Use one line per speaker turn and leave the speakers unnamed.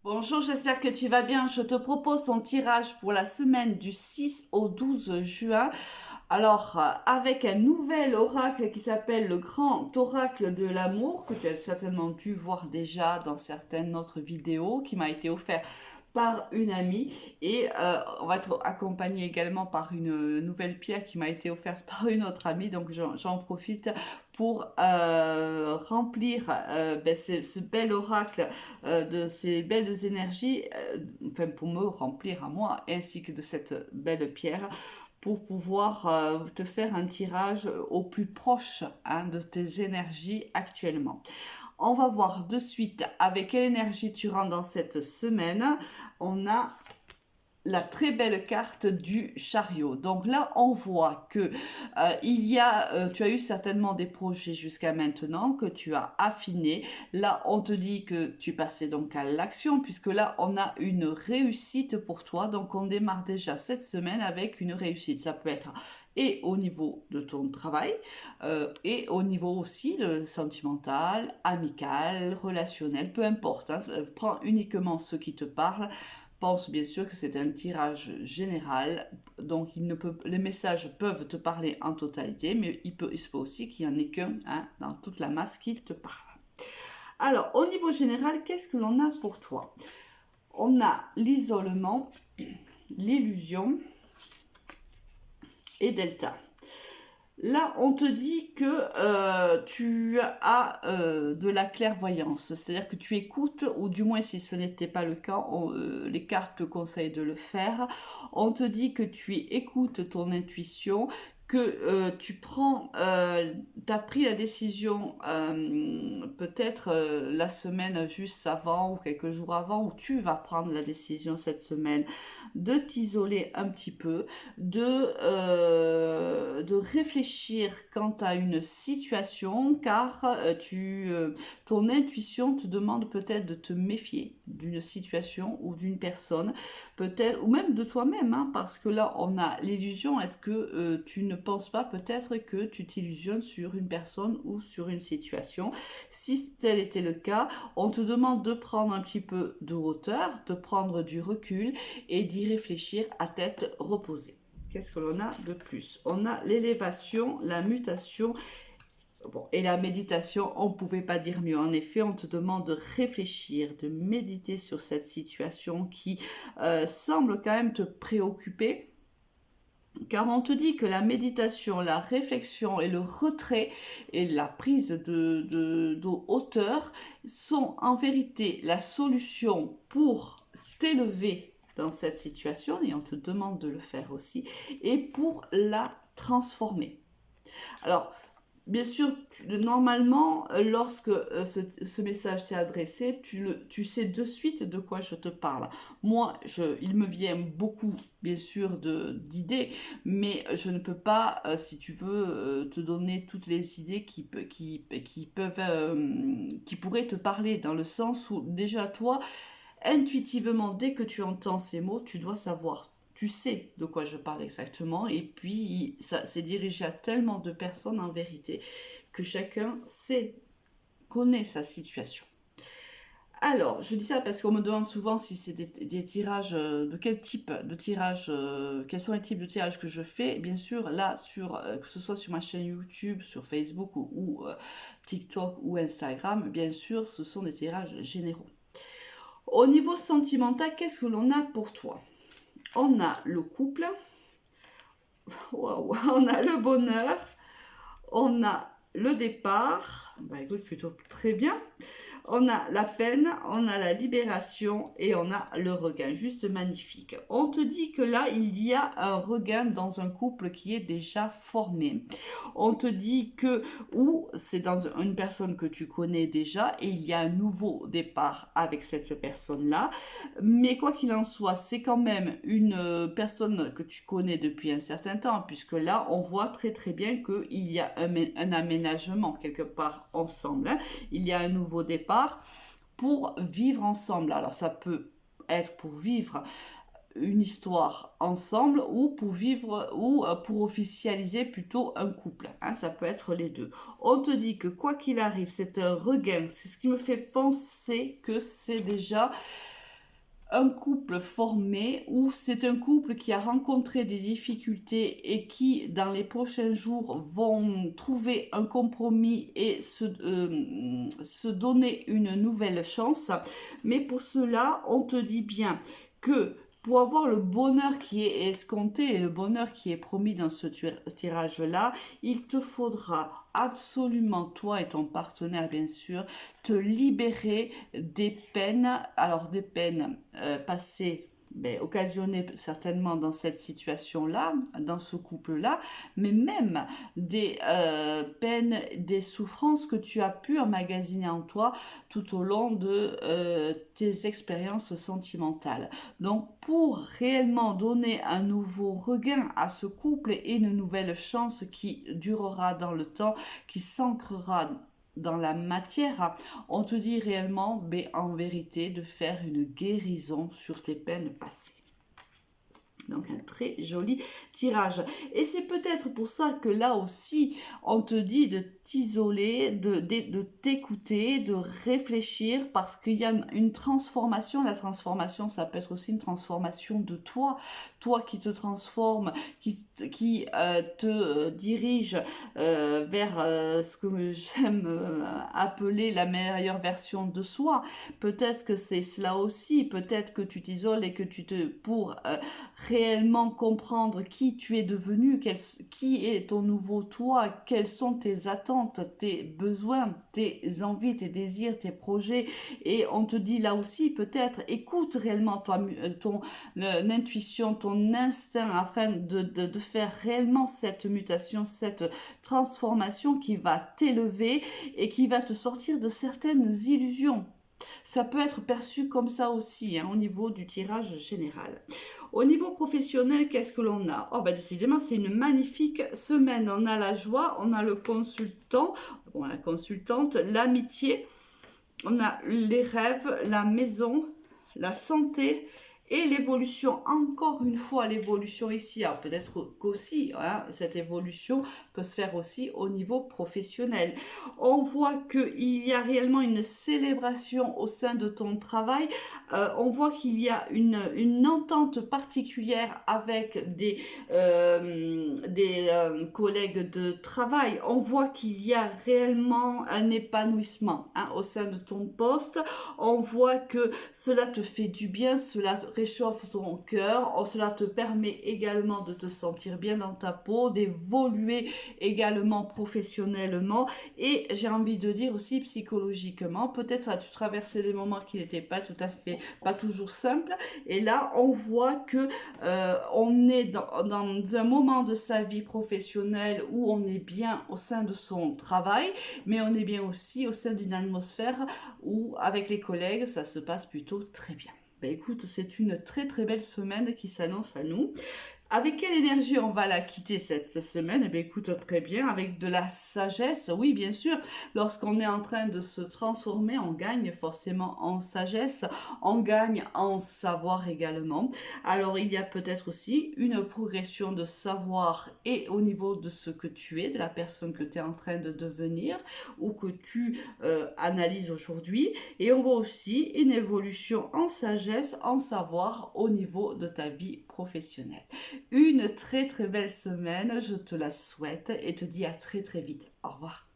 Bonjour, j'espère que tu vas bien. Je te propose ton tirage pour la semaine du 6 au 12 juin. Alors, avec un nouvel oracle qui s'appelle le Grand Oracle de l'amour, que tu as certainement dû voir déjà dans certaines autres vidéos, qui m'a été offert par une amie. Et on va être accompagné également par une nouvelle pierre qui m'a été offerte par une autre amie. Donc, j'en profite pour remplir ce bel oracle de ces belles énergies, enfin pour me remplir à moi, ainsi que de cette belle pierre pour pouvoir te faire un tirage au plus proche de tes énergies actuellement. On va voir de suite avec quelle énergie tu rentres dans cette semaine. On a la très belle carte du chariot. Donc là, on voit que tu as eu certainement des projets jusqu'à maintenant que tu as affinés. Là, on te dit que tu passais donc à l'action puisque là, on a une réussite pour toi. Donc, on démarre déjà cette semaine avec une réussite. Ça peut être et au niveau de ton travail et au niveau aussi de sentimental, amical, relationnel, peu importe. Prends uniquement ce qui te parle. Pense bien sûr que c'est un tirage général, donc les messages peuvent te parler en totalité, mais il se peut aussi qu'il n'y en ait qu'un dans toute la masse qui te parle. Alors, au niveau général, qu'est-ce que l'on a pour toi? On a l'isolement, l'illusion et delta. Là, on te dit que tu as de la clairvoyance, c'est-à-dire que tu écoutes, ou du moins si ce n'était pas le cas, les cartes te conseillent de le faire. On te dit que tu écoutes ton intuition, que tu as pris la décision peut-être la semaine juste avant ou quelques jours avant, où tu vas prendre la décision cette semaine de t'isoler un petit peu, de réfléchir quant à une situation, car ton intuition te demande peut-être de te méfier d'une situation ou d'une personne, peut-être, ou même de toi-même, parce que là, on a l'illusion. Est-ce que tu ne penses pas peut-être que tu t'illusionnes sur une personne ou sur une situation? Si tel était le cas, on te demande de prendre un petit peu de hauteur, de prendre du recul et d'y réfléchir à tête reposée. Qu'est-ce que l'on a de plus? On a l'élévation, la mutation. Bon, et la méditation, on ne pouvait pas dire mieux. En effet, on te demande de réfléchir, de méditer sur cette situation qui semble quand même te préoccuper. Car on te dit que la méditation, la réflexion et le retrait et la prise de hauteur sont en vérité la solution pour t'élever dans cette situation, et on te demande de le faire aussi, et pour la transformer. Alors, bien sûr, normalement, lorsque ce message t'est adressé, tu sais de suite de quoi je te parle. Moi, il me vient beaucoup, bien sûr, d'idées, mais je ne peux pas, si tu veux, te donner toutes les idées qui pourraient te parler, dans le sens où déjà toi, intuitivement, dès que tu entends ces mots, tu dois savoir. Tu sais de quoi je parle exactement, et puis ça s'est dirigé à tellement de personnes en vérité que chacun connaît sa situation. Alors, je dis ça parce qu'on me demande souvent si c'est des tirages, de quel type de tirage, quels sont les types de tirages que je fais. Bien sûr, là, que ce soit sur ma chaîne YouTube, sur Facebook ou TikTok ou Instagram, bien sûr, ce sont des tirages généraux. Au niveau sentimental, qu'est-ce que l'on a pour toi? On a le couple, wow, on a le bonheur, on a le départ, bah écoute, plutôt très bien. On a la peine, on a la libération et on a le regain. Juste magnifique. On te dit que là, il y a un regain dans un couple qui est déjà formé. On te dit que, ou c'est dans une personne que tu connais déjà et il y a un nouveau départ avec cette personne-là. Mais quoi qu'il en soit, c'est quand même une personne que tu connais depuis un certain temps, puisque là, on voit très très bien qu'il y a un aménagement quelque part ensemble. Il y a un nouveau départ pour vivre ensemble. Alors ça peut être pour vivre une histoire ensemble ou pour vivre ou pour officialiser plutôt un couple. Ça peut être les deux. On te dit que quoi qu'il arrive, c'est un regain. C'est ce qui me fait penser que c'est déjà un couple formé ou c'est un couple qui a rencontré des difficultés et qui, dans les prochains jours, vont trouver un compromis et se donner une nouvelle chance. Mais pour cela, on te dit bien que pour avoir le bonheur qui est escompté et le bonheur qui est promis dans ce tirage-là, il te faudra absolument, toi et ton partenaire bien sûr, te libérer des peines, alors des peines passées, occasionnées certainement dans cette situation-là, dans ce couple-là, mais même des peines, des souffrances que tu as pu emmagasiner en toi tout au long de tes expériences sentimentales. Donc pour réellement donner un nouveau regain à ce couple et une nouvelle chance qui durera dans le temps, qui s'ancrera dans la matière, on te dit réellement, en vérité, de faire une guérison sur tes peines passées. Donc un très joli tirage. Et c'est peut-être pour ça que là aussi, on te dit de t'isoler, de t'écouter, de réfléchir, parce qu'il y a une transformation. La transformation, ça peut être aussi une transformation de toi. Toi qui te transforme, qui te dirige vers ce que j'aime appeler la meilleure version de soi. Peut-être que c'est cela aussi. Peut-être que tu t'isoles et que pour réellement comprendre qui tu es devenu, qui est ton nouveau toi, quelles sont tes attentes, tes besoins, tes envies, tes désirs, tes projets. Et on te dit là aussi, peut-être, écoute réellement ton intuition, ton instinct afin de faire réellement cette mutation, cette transformation qui va t'élever et qui va te sortir de certaines illusions. Ça peut être perçu comme ça aussi, au niveau du tirage général. Au niveau professionnel, qu'est-ce que l'on a? Oh, décidément, c'est une magnifique semaine. On a la joie, on a le consultant, la consultante, l'amitié, on a les rêves, la maison, la santé et l'évolution. Encore une fois, l'évolution ici. Alors peut-être qu'aussi, cette évolution peut se faire aussi au niveau professionnel. On voit qu'il y a réellement une célébration au sein de ton travail. On voit qu'il y a une entente particulière avec des collègues de travail. On voit qu'il y a réellement un épanouissement au sein de ton poste. On voit que cela te fait du bien, cela réchauffe ton cœur, cela te permet également de te sentir bien dans ta peau, d'évoluer également professionnellement et j'ai envie de dire aussi psychologiquement. Peut-être as-tu traversé des moments qui n'étaient pas toujours simples et là on voit que on est dans un moment de sa vie professionnelle où on est bien au sein de son travail, mais on est bien aussi au sein d'une atmosphère où avec les collègues ça se passe plutôt très bien. Écoute, c'est une très très belle semaine qui s'annonce à nous. Avec quelle énergie on va la quitter cette semaine? Écoute, très bien, avec de la sagesse. Oui, bien sûr, lorsqu'on est en train de se transformer, on gagne forcément en sagesse, on gagne en savoir également. Alors, il y a peut-être aussi une progression de savoir et au niveau de ce que tu es, de la personne que tu es en train de devenir ou que tu analyses aujourd'hui. Et on voit aussi une évolution en sagesse, en savoir au niveau de ta vie professionnelle. Une très très belle semaine, je te la souhaite et te dis à très très vite. Au revoir.